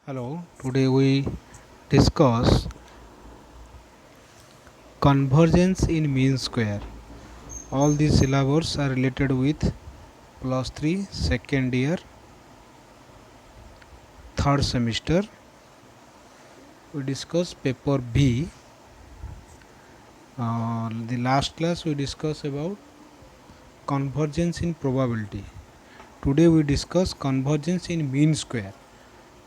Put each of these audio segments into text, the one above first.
Hello, today we discuss convergence in mean square. All these syllables are related with plus 3 second year third semester. We discuss paper B. The last class we discussed about convergence in probability. Today we discuss convergence in mean square.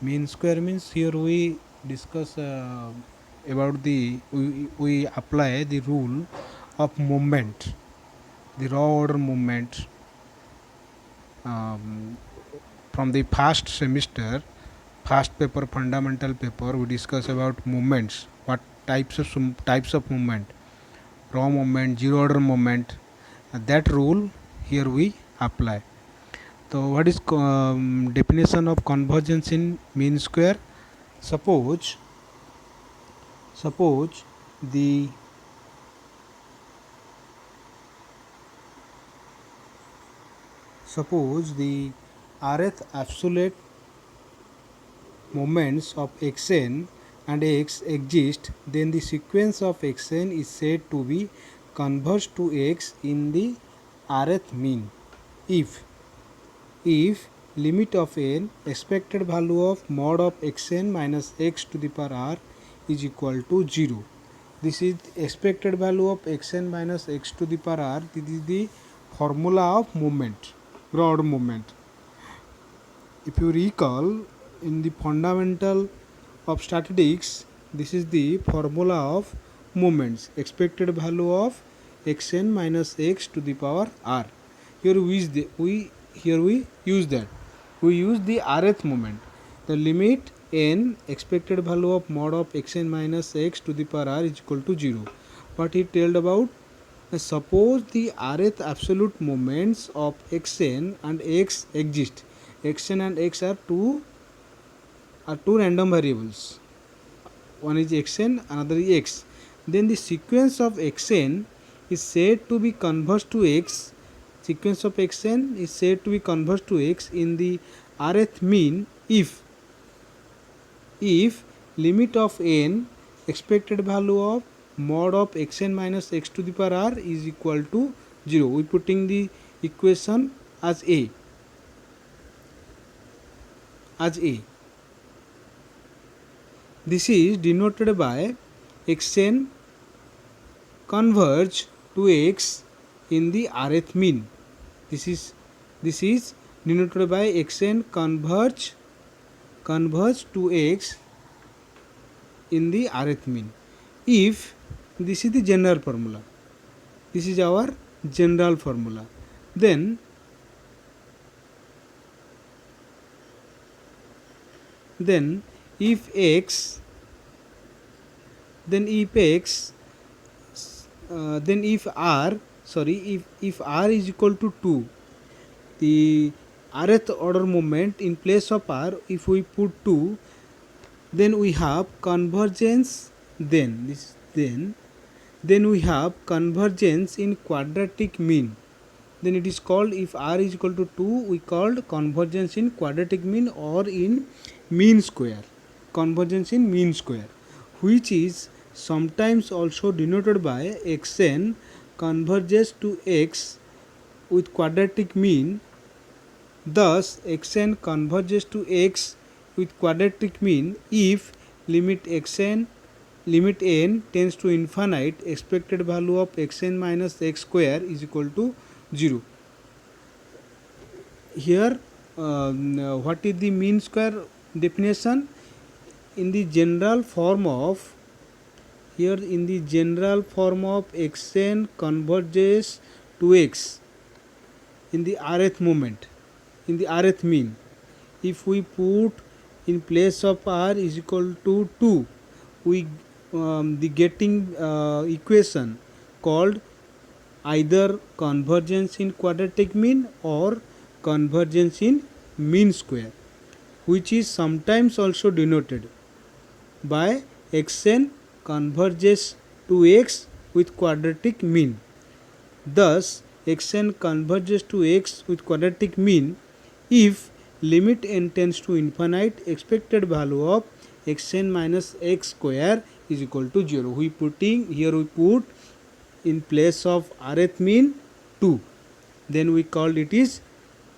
Mean square means here we discuss about we apply the rule of movement, the raw order movement um, from the first semester, first paper, fundamental paper. We discuss about movements, what types of movement, raw movement, zero order movement. That rule here we apply. So what is definition of convergence in mean square? Suppose suppose the suppose the rth absolute moments of xn and x exist, then the sequence of xn is said to be converged to x in the rth mean if limit of n expected value of mod of xn minus x to the power r is equal to 0. This is expected value of xn minus x to the power r. This is the formula of movement, raw order movement. If you recall, in the fundamental of statistics, this is the formula of moments, expected value of xn minus x to the power r. Here we use that. We use the rth moment. The limit n expected value of mod of xn minus x to the power r is equal to 0. What he told about, suppose the rth absolute moments of xn and x exist. Xn and x are two random variables. One is xn, another is x. Then the sequence of xn is said to be converged to x. Sequence of xn is said to be converged to x in the rth mean if limit of n expected value of mod of xn minus x to the power r is equal to 0. We putting the equation as a. This is denoted by xn converge to x in the rth mean. This is denoted by xn converge to x in the rth mean. If this is the general formula, this is our general formula, then if x then if r is equal to 2, the rth order moment in place of r, if we put 2, then we have convergence. Then we have convergence in quadratic mean. Then it is called, if r is equal to 2, we called convergence in quadratic mean or in mean square. Convergence in mean square, which is sometimes also denoted by xn converges to x with quadratic mean. Thus xn converges to x with quadratic mean if limit n tends to infinite, expected value of xn minus x square is equal to 0. Here what is the mean square definition? In the general form of xn converges to x in the rth moment, in the rth mean, if we put in place of r is equal to 2, we the getting equation called either convergence in quadratic mean or convergence in mean square, which is sometimes also denoted by xn converges to x with quadratic mean. Thus xn converges to x with quadratic mean if limit n tends to infinite, expected value of xn minus x square is equal to 0. We put in place of rth mean 2. Then we called it is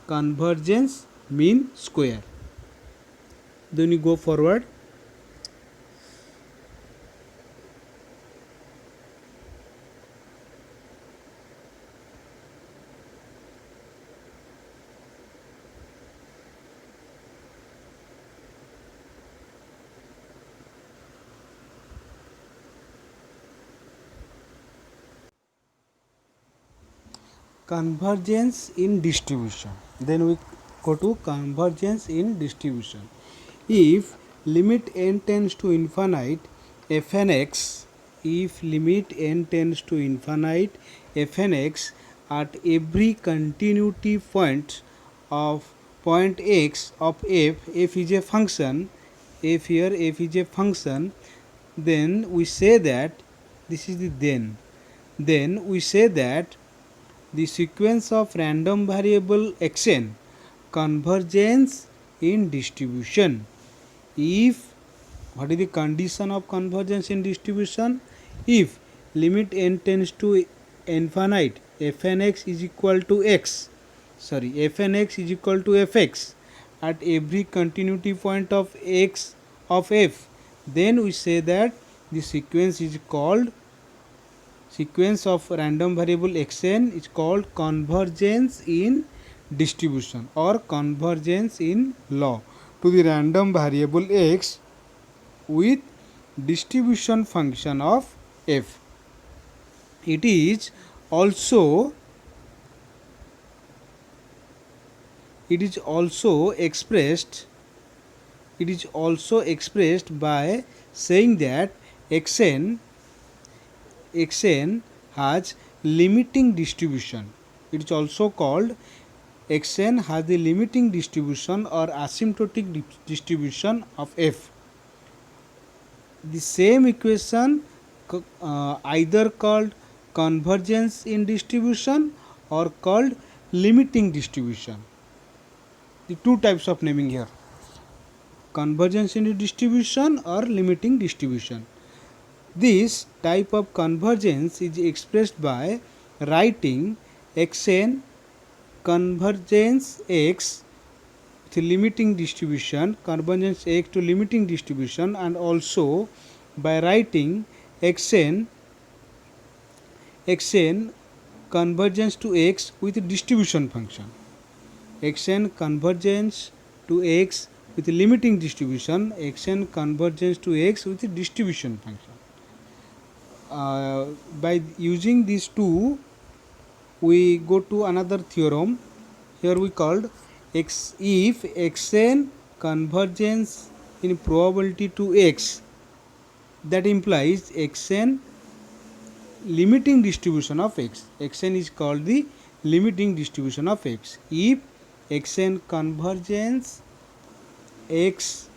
convergence mean square. Then we go forward. Convergence in distribution. Then we go to convergence in distribution. If limit n tends to infinite fn x, if limit n tends to infinite fn x at every continuity point of point x of f is a function, f here f is a function, then we say that this is the then we say that the sequence of random variable xn convergence in distribution. If, what is the condition of convergence in distribution? If limit n tends to infinite fn x is equal to x, fn x is equal to fx at every continuity point of x of f, then we say that the sequence is called, sequence of random variable xn is called convergence in distribution or convergence in law to the random variable x with distribution function of f. It is also expressed by saying that xn has limiting distribution. It is also called xn has the limiting distribution or asymptotic distribution of f. The same equation either called convergence in distribution or called limiting distribution. The two types of naming here: convergence in distribution or limiting distribution. This type of convergence is expressed by writing xn convergence x to limiting distribution, convergence x to limiting distribution, and also by writing xn convergence to x with distribution function. Xn convergence to x with limiting distribution, xn convergence to x with distribution function. By using these two, we go to another theorem. Here we called if xn convergence in probability to x, that implies xn limiting distribution of x. Xn is called the limiting distribution of x. If xn convergence x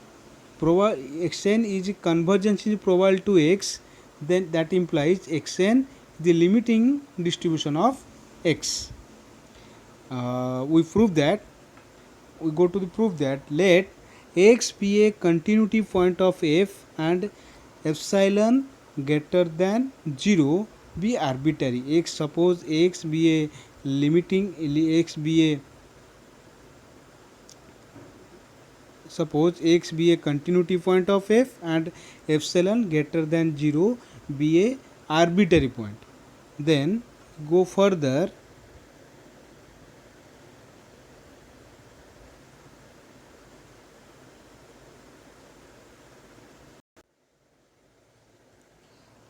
xn is convergence is probable to x, then that implies xn the limiting distribution of x. We prove that, we go to the proof that let x be a continuity point of f and epsilon greater than 0 be arbitrary. X, suppose x be a limiting, suppose x be a continuity point of f and epsilon greater than 0 be a arbitrary point. Then go further.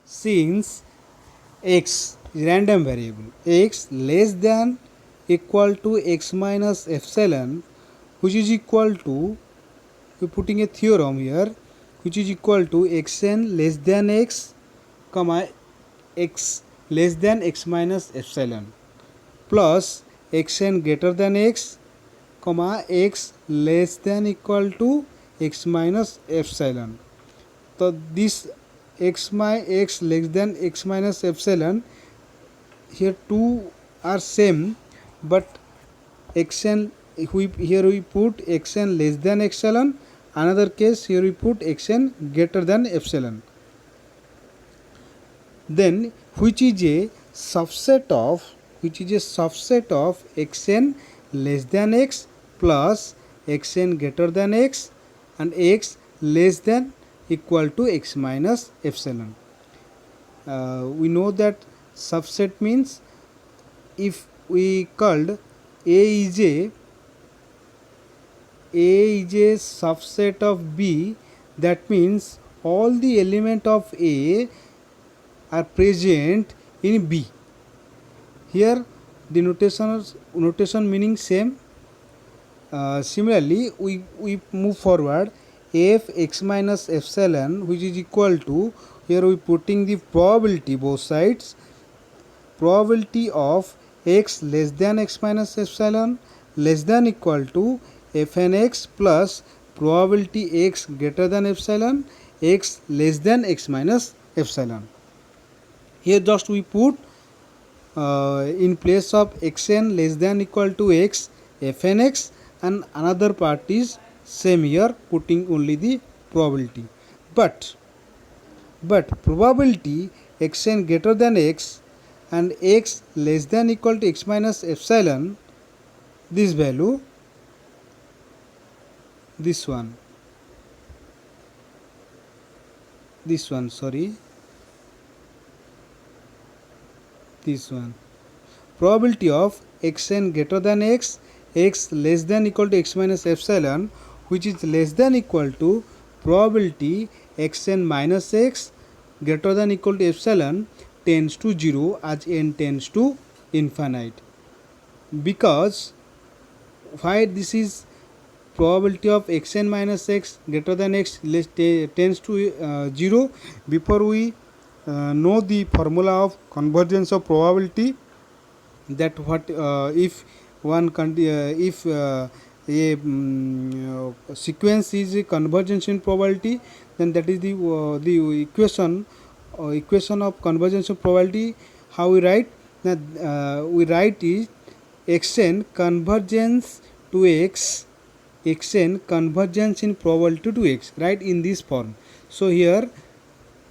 Since x is random variable, x less than equal to x minus epsilon, which is equal to, we are putting a theorem here, which is equal to xn less than x comma x less than x minus epsilon plus xn greater than x comma x less than equal to x minus epsilon. So this x less than x minus epsilon, here two are same, but xn here we put xn less than epsilon, another case here we put xn greater than epsilon. Then which is a subset of xn less than x plus xn greater than x and x less than equal to x minus epsilon. We know that subset means if we called A is a subset of B, that means all the element of A are present in B. Here the notation meaning same. Similarly, we move forward. F x minus epsilon, which is equal to, here we putting the probability both sides, probability of x less than x minus epsilon less than equal to fn x plus probability x greater than epsilon x less than x minus epsilon. Here just we put in place of xn less than equal to x fn x, and another part is same, here putting only the probability. But probability xn greater than x and x less than equal to x minus epsilon, this value, this one sorry, this one, probability of xn greater than x, x less than equal to x minus epsilon, which is less than equal to probability xn minus x greater than equal to epsilon tends to 0 as n tends to infinite. Because why this is probability of xn minus x greater than x less tends to 0, before we know the formula of convergence of probability, that what if one if a sequence is a convergence in probability, then that is the equation of convergence of probability. How we write that? We write is xn convergence to x, xn convergence in probability to x, right, in this form. So here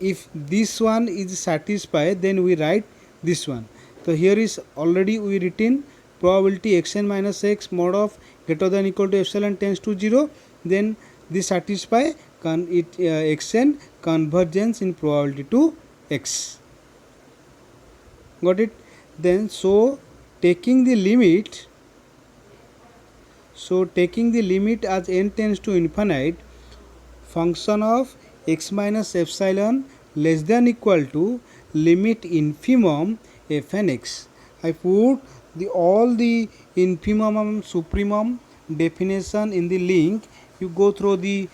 if this one is satisfied, then we write this one. So here is already we written probability xn minus x mod of greater than equal to epsilon tends to 0, then this satisfy xn convergence in probability to x. Got it? Then so taking the limit as n tends to infinite, function of x minus epsilon less than equal to limit infimum fn x. I put all the infimum and supremum definition in the link. You go through the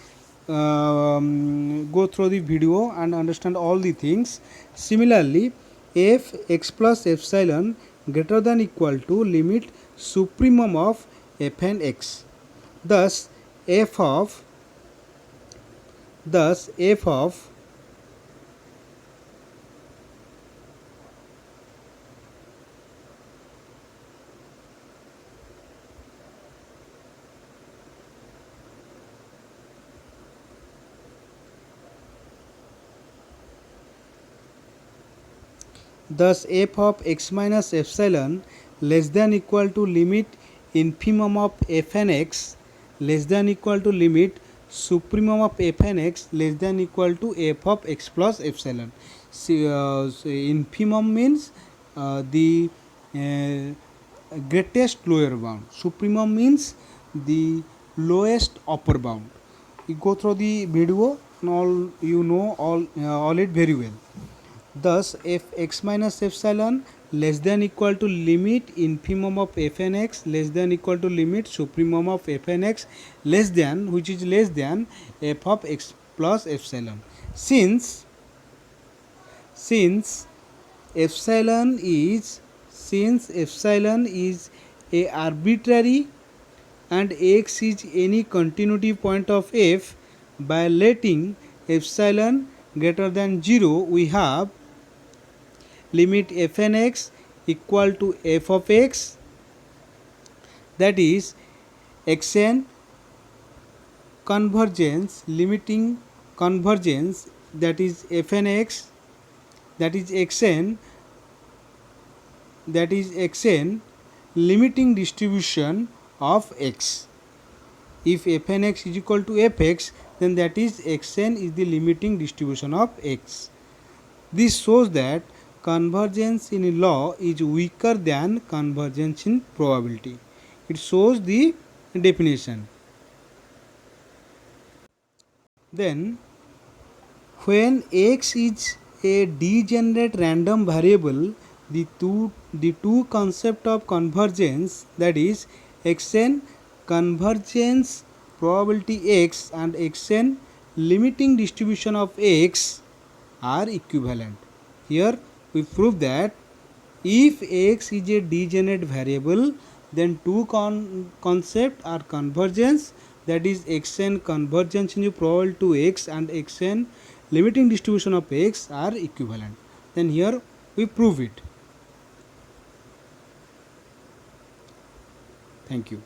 video and understand all the things. Similarly, f x plus epsilon greater than equal to limit supremum of fn x. Thus f of x minus epsilon less than equal to limit infimum of fn x less than equal to limit supremum of fn x less than equal to f of x plus epsilon. So infimum means the greatest lower bound. Supremum means the lowest upper bound. You go through the video and all you know all it very well. Thus f x minus epsilon less than equal to limit infimum of fn x less than equal to limit supremum of fn x less than, which is less than f of x plus epsilon. Since epsilon is a arbitrary and x is any continuity point of f, by letting epsilon greater than 0, we have limit fn x equal to f of x, that is xn convergence, limiting convergence, that is fnx, that is xn, limiting distribution of x. If fnx is equal to fx, then that is xn is the limiting distribution of x. This shows that convergence in law is weaker than convergence in probability. It shows the definition. Then when x is a degenerate random variable, the two concept of convergence, that is xn convergence probability x and xn limiting distribution of x, are equivalent. Here we prove that if x is a degenerate variable, then two concepts are convergence, that is xn convergence into probability to x and xn limiting distribution of x are equivalent. Then here we prove it. Thank you.